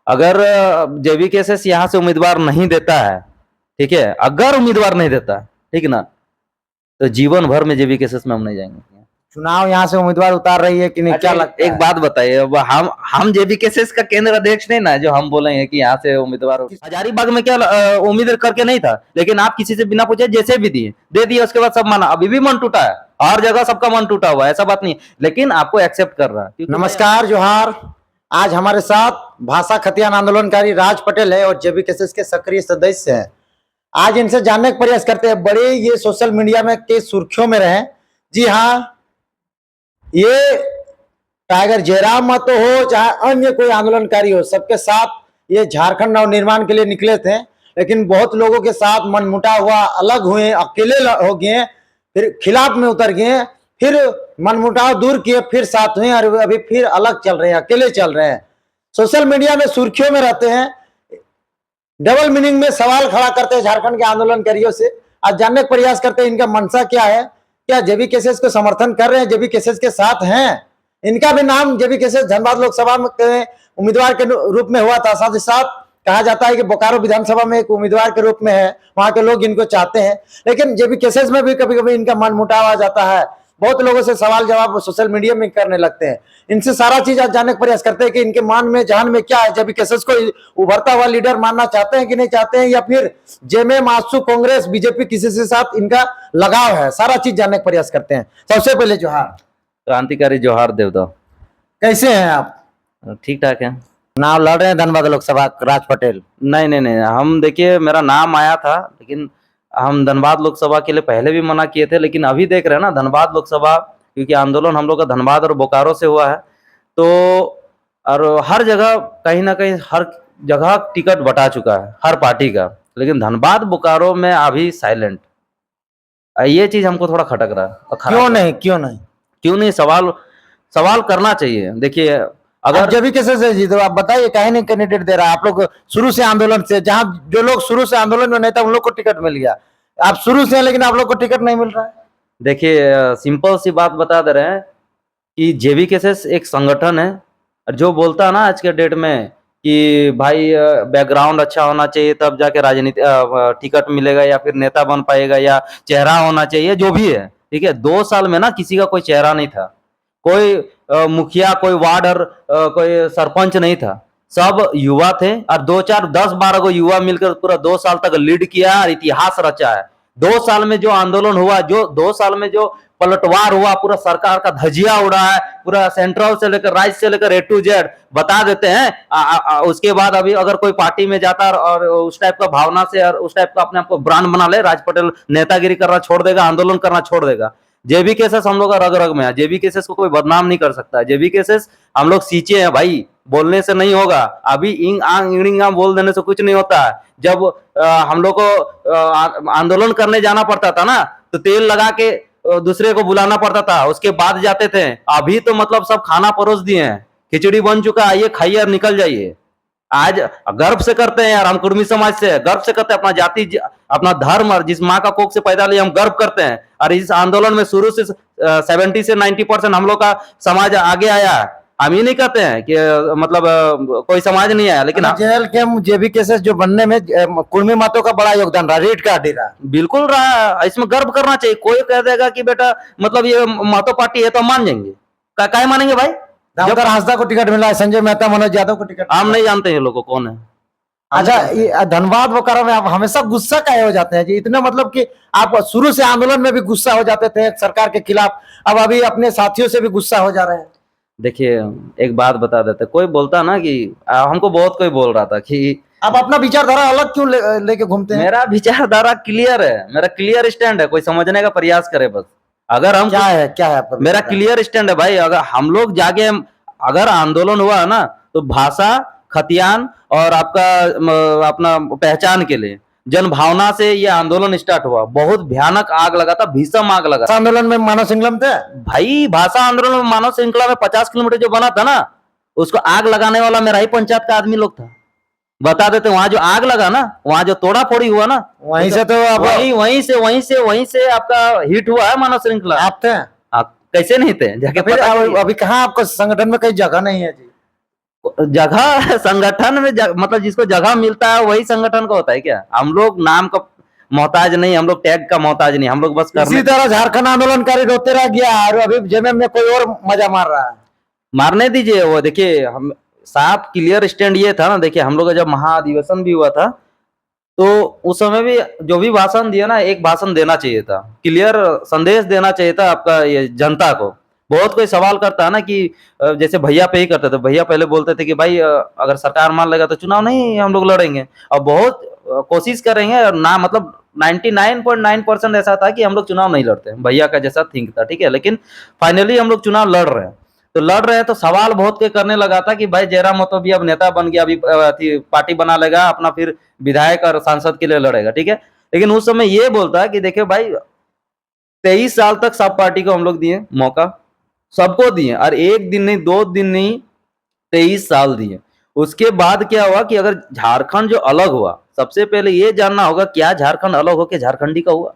अगर जेबी केसेस यहाँ से उम्मीदवार नहीं देता है, ठीक है, अगर उम्मीदवार नहीं देता, ठीक ना, तो जीवन भर में जेबी केसेस में हम नहीं जाएंगे। चुनाव यहाँ से उम्मीदवार उतार रही है कि नहीं, क्या लगता है? एक बात बताइए, अब हम जेबी केसेस का केंद्र अध्यक्ष नहीं ना, जो हम बोलेंगे कि यहाँ से उम्मीदवार। हजारीबाग में क्या उम्मीद करके नहीं था, लेकिन आप किसी से बिना पूछे जैसे भी दिए दे दिए, उसके बाद सब माना। अभी भी मन टूटा है, हर जगह सबका मन टूटा हुआ है, ऐसा बात नहीं, लेकिन आपको एक्सेप्ट कर रहा है। नमस्कार, जोहार। आज हमारे साथ भाषा खतियान आंदोलनकारी राज पटेल है और जेबी केसेस के सक्रिय सदस्य हैं। आज इनसे जानने का प्रयास करते हैं, बड़े ये सोशल मीडिया में के सुर्खियों में रहे। जी हाँ, ये टाइगर जयराम महतो हो चाहे अन्य कोई आंदोलनकारी हो, सबके साथ ये झारखंड नवनिर्माण के लिए निकले थे, लेकिन बहुत लोगों के साथ मनमुटाव हुआ, अलग हुए, अकेले हो गए, फिर खिलाफ में उतर गए, फिर मनमुटाव दूर किए, फिर साथ हुए और अभी फिर अलग चल रहे हैं, अकेले चल रहे हैं। सोशल मीडिया में सुर्खियों में रहते हैं, डबल मीनिंग में सवाल खड़ा करते हैं झारखंड के आंदोलनकारियों से। आज जानने का प्रयास करते हैं इनका मंशा क्या है, क्या जेबी केसेस को समर्थन कर रहे हैं, जेबी केसेस के साथ हैं। इनका भी नाम जेबी केसेस धनबाद लोकसभा में उम्मीदवार के रूप में हुआ था, साथ ही साथ कहा जाता है कि बोकारो विधानसभा में एक उम्मीदवार के रूप में है, वहां के लोग इनको चाहते हैं। लेकिन जेबी केसेस में भी कभी कभी इनका मनमुटाव आ जाता है, बहुत लोगों से सवाल जवाब सोशल मीडिया में करने लगते हैं। इनसे सारा चीज आज जानने का प्रयास करते हैं कि इनके मान में जहान में क्या है, जेबी केसेस को उभरता हुआ लीडर मानना चाहते हैं कि नहीं चाहते हैं, या फिर जेएमएम, आजसू, कांग्रेस, बीजेपी किसी से साथ इनका लगाव है। सारा चीज जानने का प्रयास करते हैं। सबसे पहले जोहार। क्रांतिकारी जोहार देवदा। कैसे हैं आप? ठीक ठाक है। नाम लड़ रहे हैं धनबाद लोकसभा राज पटेल? नहीं नहीं नहीं, हम देखिए मेरा नाम आया था, लेकिन हम धनबाद लोकसभा के लिए पहले भी मना किए थे, लेकिन अभी देख रहे हैं ना धनबाद लोकसभा, क्योंकि आंदोलन हम लोग का धनबाद और बोकारो से हुआ है, तो और हर जगह कहीं ना कहीं हर जगह टिकट बटा चुका है हर पार्टी का, लेकिन धनबाद बोकारो में अभी साइलेंट। ये चीज हमको थोड़ा खटक रहा है। क्यों नहीं, क्यों नहीं, क्यों नहीं, सवाल करना चाहिए। देखिए अगर जेबी केसेस है जी, तो आप बताइए काहे नहीं कैंडिडेट दे रहा है? आप लोग शुरू से आंदोलन से, जहां जो लोग शुरू से आंदोलन में नहीं था उन लोग को टिकट मिल गया, आप शुरू से हैं लेकिन आप लोग को टिकट नहीं मिल रहा है। देखिए सिंपल सी बात बता दे रहे हैं कि जेबी केसेस एक संगठन है, और जो बोलता है ना आज के डेट में कि भाई बैकग्राउंड अच्छा होना चाहिए तब जाके राजनीति टिकट मिलेगा, या फिर नेता बन पाएगा, या चेहरा होना चाहिए, जो भी है, ठीक है। 2 साल में ना किसी का कोई चेहरा नहीं था, कोई मुखिया, कोई वार्ड और कोई सरपंच नहीं था, सब युवा थे, और 2-4-10-12 को युवा मिलकर पूरा 2 साल तक लीड किया और इतिहास रचा है। 2 साल में जो आंदोलन हुआ, जो 2 साल में जो पलटवार हुआ, पूरा सरकार का धजिया उड़ा है, पूरा सेंट्रल से लेकर राज्य से लेकर A to Z बता देते हैं। उसके बाद अभी अगर कोई पार्टी में जाता और उस टाइप का भावना से और उस टाइप का अपने आप को ब्रांड बना ले, राज पटेल नेतागिरी करना छोड़ देगा, आंदोलन करना छोड़ देगा। जेबी केसेस हम लोग का रग रग में है, जेबी केसेस को कोई बदनाम नहीं कर सकता। जेबी केसेस हम लोग सींचे हैं भाई, बोलने से नहीं होगा। अभी इंग आंग इंग आंग बोल देने से कुछ नहीं होता है। जब हम लोग को आंदोलन करने जाना पड़ता था ना, तो तेल लगा के दूसरे को बुलाना पड़ता था, उसके बाद जाते थे। अभी तो मतलब सब खाना परोस दिए हैं, खिचड़ी बन चुका है, ये खाइए और निकल जाइए। आज गर्व से करते हैं यार, हम कुर्मी समाज से गर्व से करते हैं, अपना जाति, अपना धर्म, और जिस माँ का कोख से पैदा लिए हम गर्व करते हैं। और इस आंदोलन में शुरू से 70 से 90% हम लोग का समाज आगे आया है। हम ये नहीं कहते हैं कि मतलब कोई समाज नहीं आया, लेकिन जेल के जेबी केसेस जो बनने में कुर्मी मातों का बड़ा योगदान रहा, रेट का रहा, बिल्कुल रहा। इसमें गर्व करना चाहिए। कोई कह देगा कि बेटा मतलब ये मातो पार्टी है तो हम मान जाएंगे, क्या मानेंगे भाई? दामोदर हांसदा को टिकट मिला है, संजय मेहता, मनोज यादव को टिकट, हम नहीं जानते हैं लोगों को कौन है। अच्छा, धनबाद बोकारो में आप हमेशा गुस्सा काहे हो जाते हैं जी? इतना मतलब कि आप शुरू से आंदोलन में भी गुस्सा हो जाते थे सरकार के खिलाफ, अब अभी अपने साथियों से भी गुस्सा हो जा रहे हैं। देखिए एक बात बता देते, कोई बोलता ना कि हमको बहुत कोई बोल रहा था कि आप अपना विचारधारा अलग क्यों लेके घूमते हैं? मेरा विचारधारा क्लियर है, मेरा क्लियर स्टैंड है, कोई समझने का प्रयास करे बस। अगर हम क्या है मेरा क्लियर स्टैंड है भाई। अगर हम लोग जाके अगर आंदोलन हुआ है ना, तो भाषा, खतियान और आपका अपना पहचान के लिए जन भावना से ये आंदोलन स्टार्ट हुआ। बहुत भयानक आग लगा था, भीषण आग लगा। आंदोलन में मानव श्रृंखला थे भाई, भाषा आंदोलन में मानव श्रृंखला में 50 किलोमीटर जो बना था ना, उसको आग लगाने वाला मेरा ही पंचायत का आदमी लोग था। बता देते, वहां जो आग लगा ना, वहां जो तोड़ा फोड़ी हुआ ना, वहीं से तो वहीं से आपका हिट हुआ है मानव श्रृंखला। आप थे? कैसे नहीं थे? जाके फिर अभी कहाँ आपको संगठन में कहीं जगह नहीं है जी? जगह संगठन में मतलब जिसको जगह मिलता है वही संगठन का होता है क्या? हम लोग नाम का मोहताज नहीं, हम लोग टैग का मोहताज नहीं, हम लोग बस इसी करने तरह झारखंड आंदोलनकारी रोते रह गया और अभी जेएमएम में कोई और मजा मार रहा है। मारने दीजिए। वो देखिए, हम साफ क्लियर स्टैंड ये था ना, देखिए हम लोग का जब महाधिवेशन भी हुआ था तो उस समय भी जो भी भाषण दिया ना, एक भाषण देना चाहिए था, क्लियर संदेश देना चाहिए था आपका ये जनता को। बहुत कोई सवाल करता है ना कि जैसे भैया पे ही करते थे, भैया पहले बोलते थे कि भाई अगर सरकार मान लेगा तो चुनाव नहीं हम लोग लड़ेंगे, और बहुत कोशिश करेंगे और ना, मतलब 99.9% ऐसा था कि हम लोग चुनाव नहीं लड़ते, भैया का जैसा थिंक था, ठीक है। लेकिन फाइनली हम लोग चुनाव लड़ रहे हैं, तो लड़ रहे हैं तो सवाल बहुत कोई करने लगा था कि भाई जयराम महतो भी अब नेता बन गया, अभी पार्टी बना लेगा अपना, फिर विधायक और सांसद के लिए लड़ेगा, ठीक है। लेकिन उस समय ये बोलता है कि देखिए भाई 23 साल तक सब पार्टी को हम लोग दिए मौका, सबको दिए, और एक दिन नहीं, 2 दिन नहीं, 23 साल दिए। उसके बाद क्या हुआ कि अगर झारखंड जो अलग हुआ, सबसे पहले ये जानना होगा क्या झारखंड अलग होकर झारखंडी का हुआ?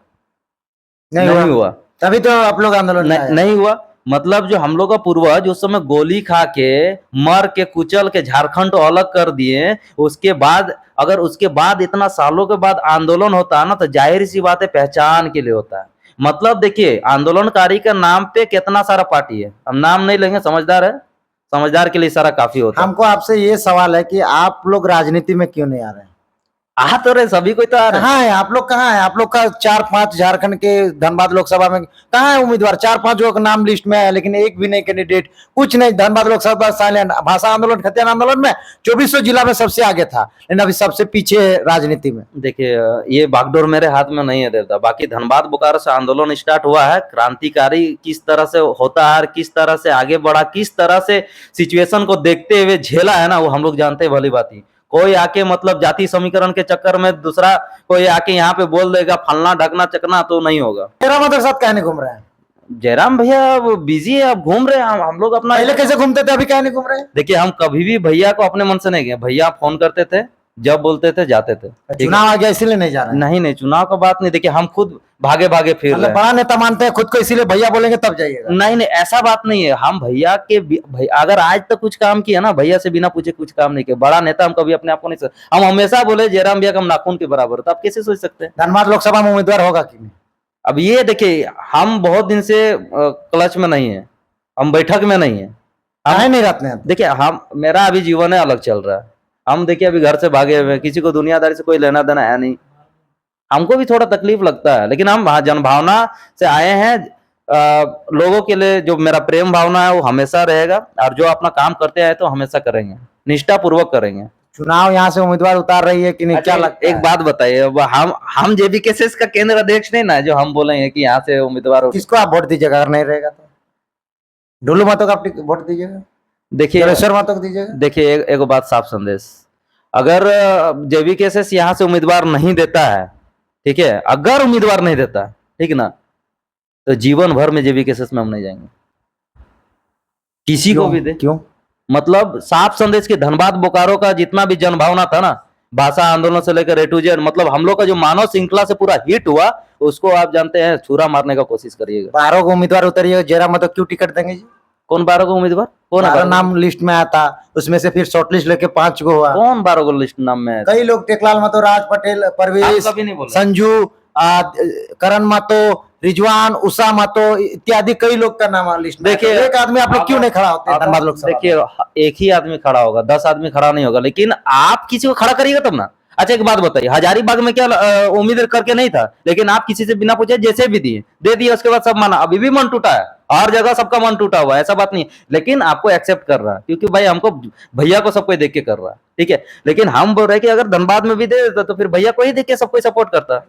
नहीं हुआ। तभी तो आप लोग आंदोलन में आए। नहीं हुआ। मतलब जो हम लोग का पूर्वज उस समय गोली खा के, मर के, कुचल के झारखंड को अलग कर दिए, उसके बाद अगर उसके बाद इतना सालों के बाद आंदोलन होता है ना, तो जाहिर सी बात है पहचान के लिए होता है। मतलब देखिए, आंदोलनकारी का नाम पे कितना सारा पार्टी है, हम नाम नहीं लेंगे, समझदार है, समझदार के लिए सारा काफी होता है। हमको आपसे ये सवाल है कि आप लोग राजनीति में क्यों नहीं आ रहे हैं? आ तो रहे, सभी कोई तो आ रहे हैं। कहाँ है आप लोग? कहाँ है आप लोग का 4-5 झारखंड के धनबाद लोकसभा में कहाँ है उम्मीदवार? 4-5 लोग नाम लिस्ट में है लेकिन एक भी नहीं कैंडिडेट, कुछ नहीं। धनबाद लोकसभा साइलेंट, भाषा आंदोलन, खतियान आंदोलन में 2400 जिला में सबसे आगे था, लेकिन अभी सबसे पीछे है राजनीति में। देखिए, ये बागडोर मेरे हाथ में नहीं है देवता। बाकी धनबाद बोकारो से आंदोलन स्टार्ट हुआ है, क्रांतिकारी किस तरह से होता है, किस तरह से आगे बढ़ा, किस तरह से सिचुएशन को देखते हुए झेला है ना, वो हम लोग जानते हैं भली बात। कोई आके मतलब जाति समीकरण के चक्कर में दूसरा कोई आके यहाँ पे बोल देगा फलना ढकना चकना, तो नहीं होगा। तेरा मतलब साथ कहने घूम रहे हैं? जयराम भैया अब बिजी है, अब घूम रहे हैं, हम लोग अपना। पहले कैसे घूमते थे, अभी क्या नहीं घूम रहे हैं? देखिए, हम कभी भी भैया को अपने मन से नहीं गए, भैया फोन करते थे, जब बोलते थे जाते थे। चुनाव आ गया इसीलिए नहीं जा रहे हैं? नहीं, चुनाव का बात नहीं। देखिए, हम खुद भागे भागे फिर रहे हैं। बड़ा नेता मानते हैं खुद को, इसीलिए भैया बोलेंगे तब जाइएगा? नहीं, ऐसा बात नहीं है। हम भैया के अगर आज तक कुछ काम किया ना, भैया से बिना पूछे कुछ काम नहीं किया। बड़ा नेता हम कभी अपने आप को नहीं, हम हमेशा बोले जयराम भैया का हम नाखून के बराबर, तो आप कैसे सोच सकते हैं? धनबाद लोकसभा में उम्मीदवार होगा कि नहीं? अब ये देखिए, हम बहुत दिन से क्लच में नहीं है, हम बैठक में नहीं है, हम नहीं रहते हैं। देखिए, हम मेरा अभी जीवन है अलग चल रहा है। हम देखिए अभी घर से भागे हुए, किसी को दुनियादारी से कोई लेना देना है नहीं। हमको भी थोड़ा तकलीफ लगता है, लेकिन हम जनभावना से आए हैं। लोगों के लिए जो मेरा प्रेम भावना है वो हमेशा रहेगा, और जो अपना काम करते आए तो हमेशा करेंगे, निष्ठा पूर्वक करेंगे। चुनाव यहाँ से उम्मीदवार उतार रही है कि नहीं, क्या लगता है? एक बात बताइए, हम जेबीकेएसएस का केंद्र अध्यक्ष नहीं ना, जो हम बोलेंगे कि यहाँ से उम्मीदवार। किसको आप वोट दीजिएगा अगर नहीं रहेगा तो? ढुलू महतो को आप वोट दीजिएगा? देखिए, जलेश्वर महतो को दीजिएगा? देखिए, एक बात साफ संदेश, अगर जेबीकेएसएस यहाँ से उम्मीदवार नहीं देता है, ठीक है, अगर उम्मीदवार नहीं देता, ठीक ना, तो जीवन भर में जेबीकेएसएस में हम नहीं जाएंगे, किसी को भी दे। क्यों? मतलब साफ संदेश के धनबाद बोकारो का जितना भी जनभावना था ना, भाषा आंदोलन से लेकर A to Z, मतलब हम लोग का जो मानव श्रृंखला से पूरा हिट हुआ, उसको आप जानते हैं छुरा मारने का कोशिश करिएगा। 12 को उम्मीदवार उतारिएगा, जयराम महतो क्यों टिकट देंगे जी? कौन 12 को उम्मीदवार? कौन 12 नाम लिस्ट में आया था, उसमें से फिर शॉर्ट लिस्ट लेके 5 को हुआ। कौन 12 को लिस्ट नाम में? कई लोग, टेकलाल महतो, राज पटेल, परवेश, कभी नहीं बोला। संजू, करण महतो, रिजवान, उषा महतो इत्यादि कई लोग का नाम लिस्ट में। देखिए, एक आदमी आप लोग क्यों नहीं खड़ा होते धनबाद लोकसभा? देखिए, एक ही आदमी खड़ा होगा, 10 आदमी खड़ा नहीं होगा, लेकिन आप किसी को खड़ा करिएगा तब ना। अच्छा, एक बात बताइए, हजारीबाग में क्या उम्मीद करके नहीं था, लेकिन आप किसी से बिना पूछे जैसे भी दिए, दे दिए, उसके बाद सब माना। अभी भी मन टूटा है, हर जगह सबका मन टूटा हुआ है, ऐसा बात नहीं, लेकिन आपको एक्सेप्ट कर रहा है, क्योंकि भाई हमको भैया को सब कोई देख के कर रहा है, ठीक है। लेकिन हम बोल रहे हैं कि अगर धनबाद में भी दे देता तो फिर भैया को ही देख के सब कोई सपोर्ट करता है।